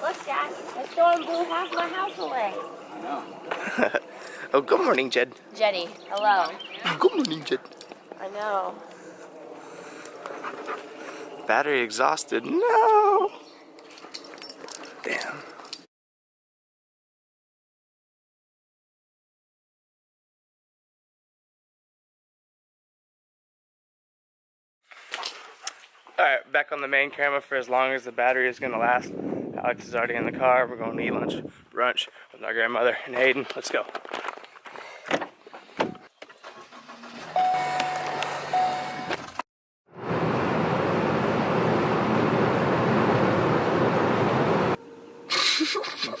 Look, Jack, the storm blew half my house away. I know. Oh, good morning, Jed. Jetty, hello. Good morning, Jed. I know. Battery exhausted. No. Damn. Alright, back on the main camera for as long as the battery is gonna last. Alex is already in the car. We're going to eat brunch with my grandmother and Hayden. Let's go.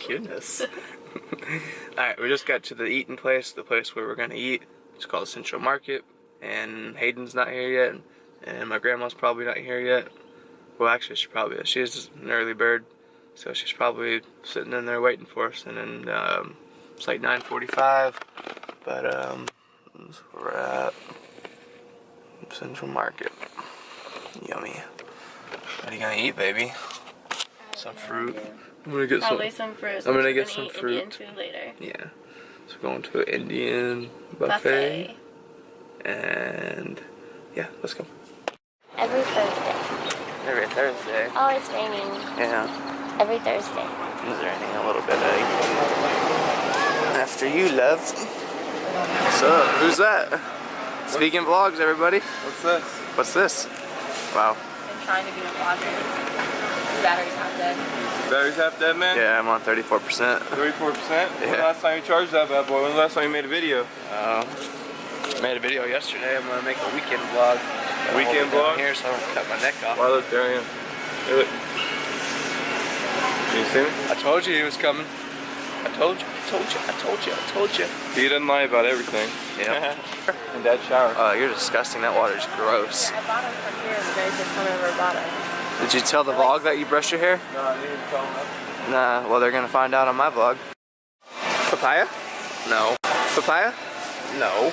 Goodness. Alright, we just got to the eating place, the place where we're gonna eat. It's called Central Market, and Hayden's not here yet, and my grandma's probably not here yet. Well, actually, she probably is. She's an early bird, so she's probably sitting in there waiting for us. And then it's like 9:45, but that's where we're at Central Market. Yummy. What are you gonna eat, baby? Some fruit. I'm gonna get probably some fruit. I'm gonna get some fruit. Indian food later. Yeah. So we're going to an Indian buffet. And yeah, let's go. Every Thursday. Every Thursday. Oh, it's raining. Yeah. Every Thursday. It's raining a little bit. After you, love. What's up? Who's that? It's Veganvlogs, everybody. What's this? What's this? Wow. I'm trying to be a vlogger. The battery's not dead. Battery's half dead, man? Yeah, I'm on 34%. 34%? Yeah. When's the last time you charged that bad boy? When's the last time you made a video? Made a video yesterday. I'm gonna make a weekend vlog. Weekend vlog? Here, so I don't cut my neck off. Oh, look, there I am. Hey, look. Can you see me? I told you he was coming. I told you. He doesn't lie about everything. Yeah. And Dad showered. Oh, you're disgusting. That water's gross. I bought them from here. The guys just never bought them. Did you tell the vlog that you brushed your hair? No, I didn't tell him that. Nah, well, they're gonna find out on my vlog. Papaya? No. Papaya? No.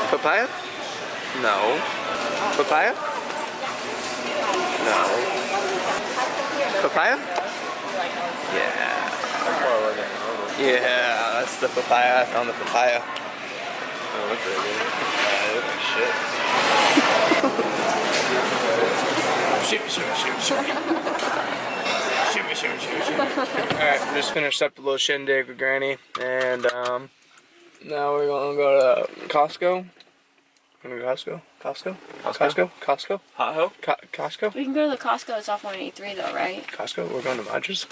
Papaya? No. Papaya? No. Papaya? Yeah. Yeah, that's the papaya. I found the papaya. Oh, look at it. Alright, we just finished up a little shindig with Granny, and now we're gonna go to Costco. Costco? Hot Ho? Costco? We can go to the Costco. It's off 183 though, right? Costco? We're going to Madras?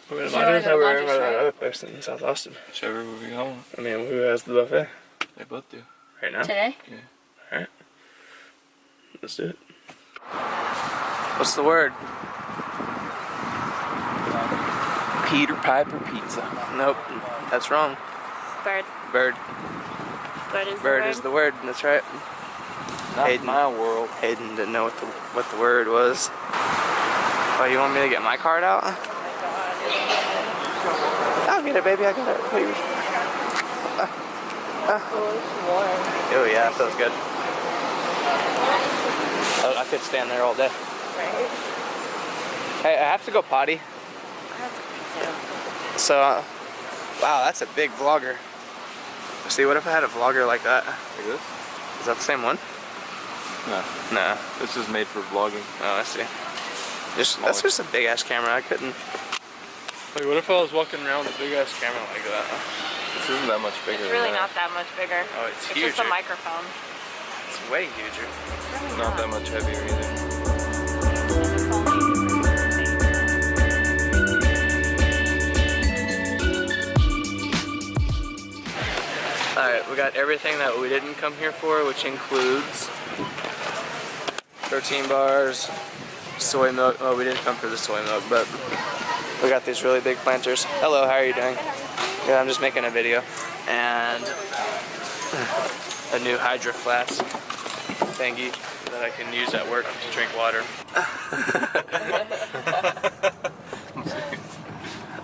We're going to Sure, Madras? go No, to we're Madras, going to right? that other place in South Austin. Whichever we go. I mean, who has the buffet? They both do. Right now? Today? Yeah. Alright. Let's do it. What's the word? Peter Piper Pizza. Nope. That's wrong. Bird. Bird. Bird Is the word. That's right. Not Hayden. my world. Hayden didn't know what the word was. Oh, you want me to get my card out? Oh I'll get it, baby. I got it. Please. my god. Oh, it's warm. Oh yeah, that feels good. Oh, I could stand there all day. Right? Hey, I have to go potty. So, wow, that's a big vlogger. See, what if I had a vlogger like that? Like this? Is that the same one? No. No. This is made for vlogging. Oh, I see. That's just a big ass camera. I couldn't. Wait, what if I was walking around with a big ass camera like that? This isn't that much bigger. It's really not that much bigger. Oh, it's It's huger. just a microphone. It's way huger. It's really Not that much heavier either. Alright, we got everything that we didn't come here for, which includes protein bars, soy milk. Oh, we didn't come for the soy milk, but we got these really big planters. Hello, how are you doing? Yeah, I'm just making a video. And a new Hydro Flask thingy that I can use at work to drink water.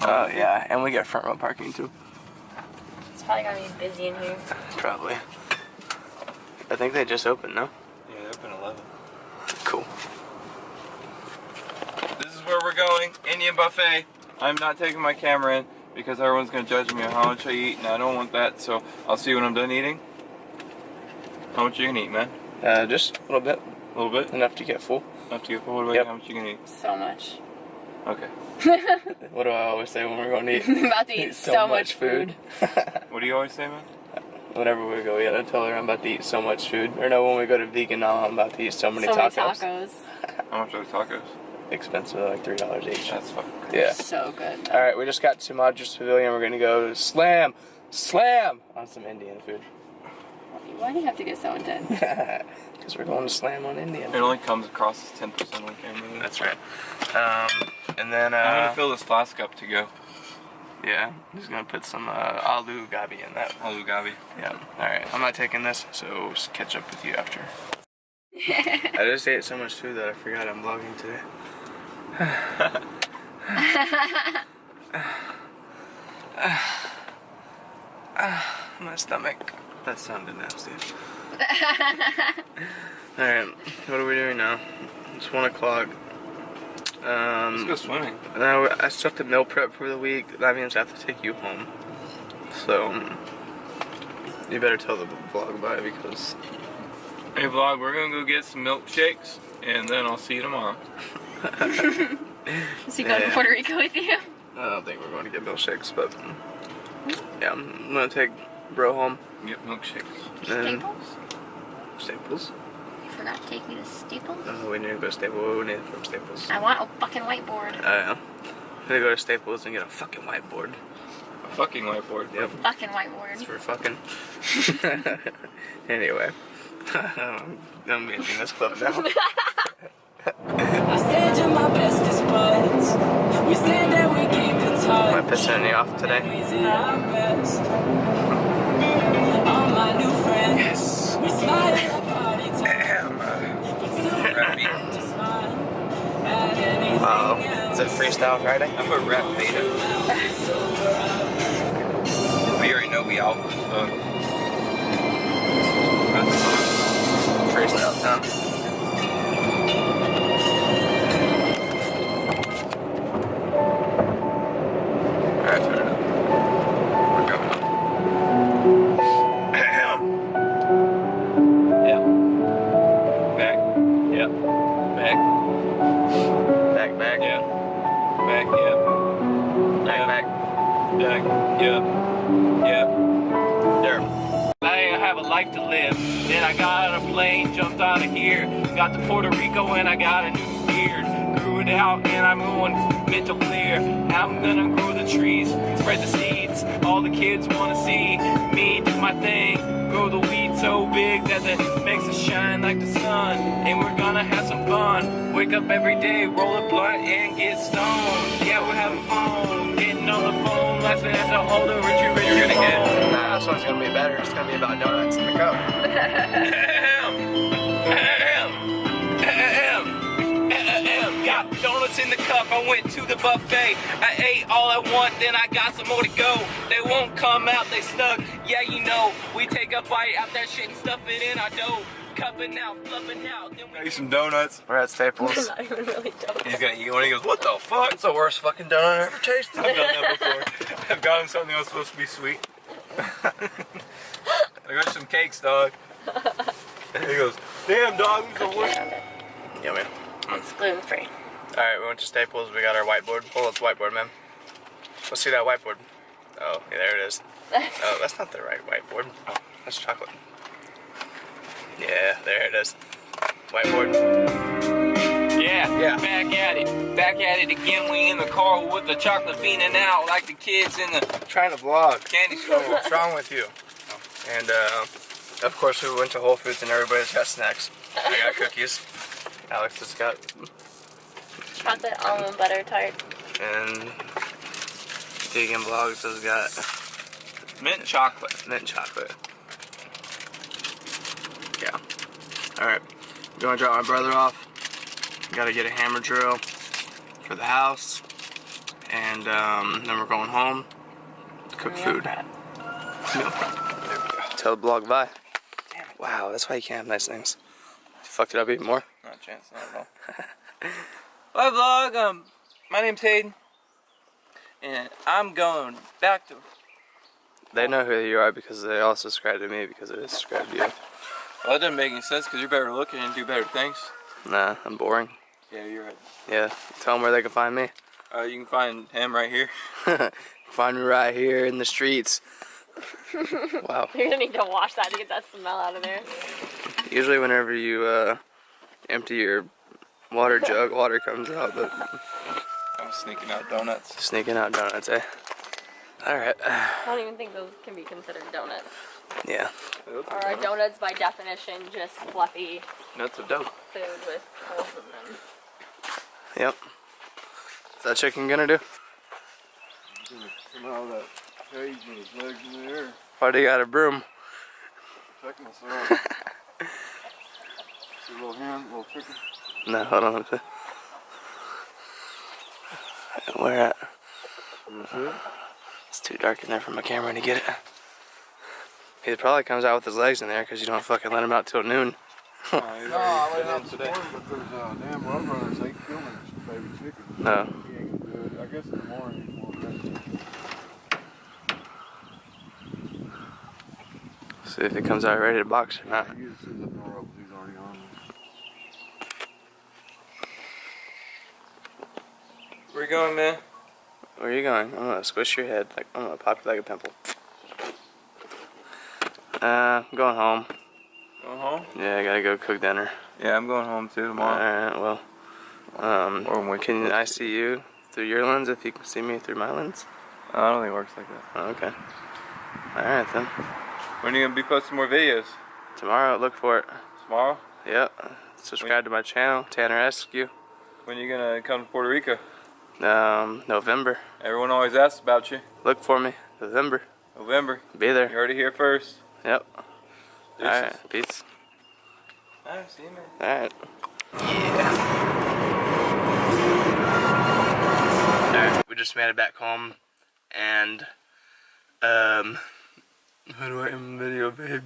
Oh yeah, and we get front row parking too. It's probably gonna be busy in here. Probably. I think they just opened, no? Yeah, they open 11. Cool. This is where we're going. Indian buffet. I'm not taking my camera in because everyone's gonna judge me on how much I eat, and I don't want that. So I'll see you when I'm done eating. How much you gonna eat, man? Just a little bit. A little bit? Enough to get full. Enough to get full? What about you? How much you gonna eat? So much. Okay. What do I always say when we're going to eat? I'm about to eat so much food. What do you always say, man? Whenever we go eat, I tell her I'm about to eat so much food. Or no, when we go to vegan, I'm about to eat so many tacos. How much are the tacos? Expensive, like $3 each. That's fucking crazy. Yeah. So good. Alright, we just got to Madras Pavilion. We're gonna go slam on some Indian food. Why do you have to get so intense? Because we're going to slam on Indian. It only comes across as 10% on camera. That's right. And then I'm gonna fill this flask up to go. yeah, he's gonna put some aloo gobi in that. Aloo gobi. Yeah. Alright, I'm not taking this, so just catch up with you after. I just ate so much food that I forgot I'm vlogging today. My stomach. That sounded nasty. Alright, what are we doing now? It's 1 o'clock. Let's go swimming. Now I still have to meal prep for the week. That means I have to take you home. So you better tell the vlog bye because. Hey vlog, we're gonna go get some milkshakes and then I'll see you tomorrow. Is he going to Puerto Rico with you? I don't think we're going to get milkshakes, but yeah, I'm gonna take bro home. Get milkshakes. And Staples? Staples? You forgot to take me to Staples? Oh, we need to go to Staples. We need it from Staples. I want a fucking whiteboard. I'm gonna go to Staples and get a fucking whiteboard. A fucking whiteboard. Yep. Fucking whiteboard. It's for fucking. Anyway, I'm ending this clip now. I said you're my bestest buds. We said that we keep in touch. Am I pissing any off today? Our best. All my new friends. Yes. We smile at party time. Uh-oh. Is it Freestyle Friday? I'm a rap beta. We already know we alpha. Freestyle time. Alright, fair enough. We're going up. Yeah. Back. Yep. Back. Back. Yeah. Back. Yep. Back. Back. Yep. Yep. There. I have a life to live. Then I got on a plane, jumped out of here. Got to Puerto Rico and I got a new beard. Grew it out and I'm going mental clear. I'm gonna grow the trees, spread the seeds. All the kids wanna see me do my thing. Grow the weed so big that it makes us shine like the sun. And we're gonna have some fun. Wake up every day, roll a blunt and get stoned. Yeah, we're having fun. Getting on the phone, laughing at the older Richard phone. Nah, this one's gonna be better. It's gonna be about donuts in the cup. Got donuts in the cup, I went to the buffet. I ate all I want, then I got some more to go. They won't come out, they stuck. Yeah, you know, we take a bite out that shit and stuff it in our dough. Cupping out, fluffing out, then we Eat some donuts. We're at Staples. Not even really dope. He's gonna eat one. He goes, "What the fuck?" It's the worst fucking donut I've ever tasted. I've done that before. I've gotten something that was supposed to be sweet. I got some cakes, dog. He goes, "Damn, dog, these are worse." Yeah, man. It's gluten free. Alright, we went to Staples. We got our whiteboard. Hold up, the whiteboard, man. Let's see that whiteboard. Oh, yeah, there it is. Oh, that's not the right whiteboard. Oh, that's chocolate. Yeah, there it is. Whiteboard. Yeah, back at it again. We in the car with the chocolate beaning out like the kids in the Trying to vlog. candy store. What's wrong with you? And, of course, we went to Whole Foods and everybody's got snacks. I got cookies. Alex has got. Chocolate almond butter tart. And Veganvlogs has got Mint chocolate. mint chocolate. Yeah. Alright. I'm gonna drop my brother off. Gotta get a hammer drill for the house. And then we're going home to cook food. Meal prep. There we go. Tell the blog bye. Damn it. Wow, that's why you can't have nice things. You fucked it up even more. Not a chance, not at all. Bye vlog, My name's Hayden, and I'm going back to... They know who you are because they all subscribe to me because they subscribe to you. Well, that doesn't make any sense because you're better looking and do better things. Nah, I'm boring. Yeah, you're right. Yeah, tell them where they can find me. You can find him right here. Find me right here in the streets. Wow. You're gonna need to wash that to get that smell out of there. Usually whenever you empty your water jug, water comes out, but... I'm sneaking out donuts. Sneaking out donuts, eh? Alright. I don't even think those can be considered donuts. Yeah. Or are donuts by definition just fluffy Nuts of dough. food with holes in them? Yep. What's that chicken gonna do? Come out of that cage with his legs in the air. Why do you got a broom? Check myself. See a little hand, little chicken. No, hold on. Where at? It's too dark in there for my camera to get it. He probably comes out with his legs in there because you don't fucking let him out till noon. No, I let him out today. But there's damn road runners, they kill his baby chicken. No. He ain't gonna do it. I guess in the morning he's more aggressive. See if he comes out ready to box or not. He just sees the door open, he's already on there. Where you going, man? Where are you going? I'm gonna squish your head. Like I'm gonna pop you like a pimple. I'm going home. Going home? Yeah, I gotta go cook dinner. Yeah, I'm going home too tomorrow. Alright, well. Can I see you through your lens if you can see me through my lens? I don't think it works like that. Oh, okay. Alright then. When are you gonna be posting more videos? Tomorrow, look for it. Tomorrow? Yep. Subscribe to my channel, Tanner Eskew. When are you gonna come to Puerto Rico? November. Everyone always asks about you. Look for me. November. November. Be You there. heard it here first. Yep. Deuces. Alright, peace. Alright, see you, man. Alright. Yeah. Alright, we just made it back home and how do I end the video, babe?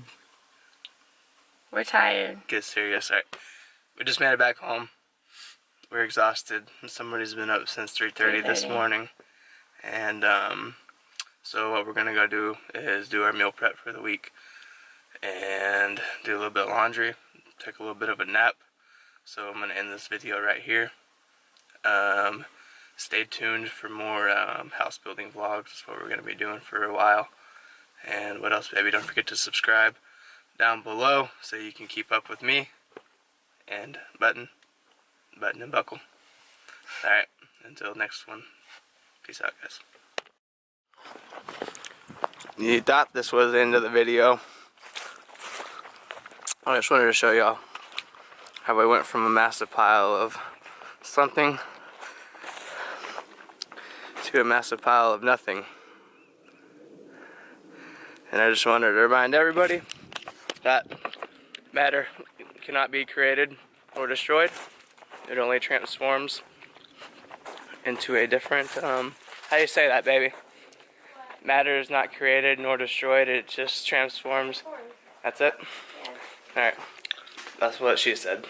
We're tired. Get serious, alright. We just made it back home. We're exhausted. Somebody's been up since 3:30 this morning. And so what we're gonna go do is do our meal prep for the week and do a little bit of laundry, take a little bit of a nap. So I'm gonna end this video right here. Stay tuned for more house building vlogs. That's what we're gonna be doing for a while. And what else, baby? Don't forget to subscribe down below so you can keep up with me. And button and buckle. Alright, until next one. Peace out, guys. You thought this was the end of the video. I just wanted to show y'all how I went from a massive pile of something to a massive pile of nothing. And I just wanted to remind everybody that matter cannot be created or destroyed. It only transforms into a different, how do you say that, baby? Matter is not created nor destroyed, it just transforms. That's it? Alright. That's what she said.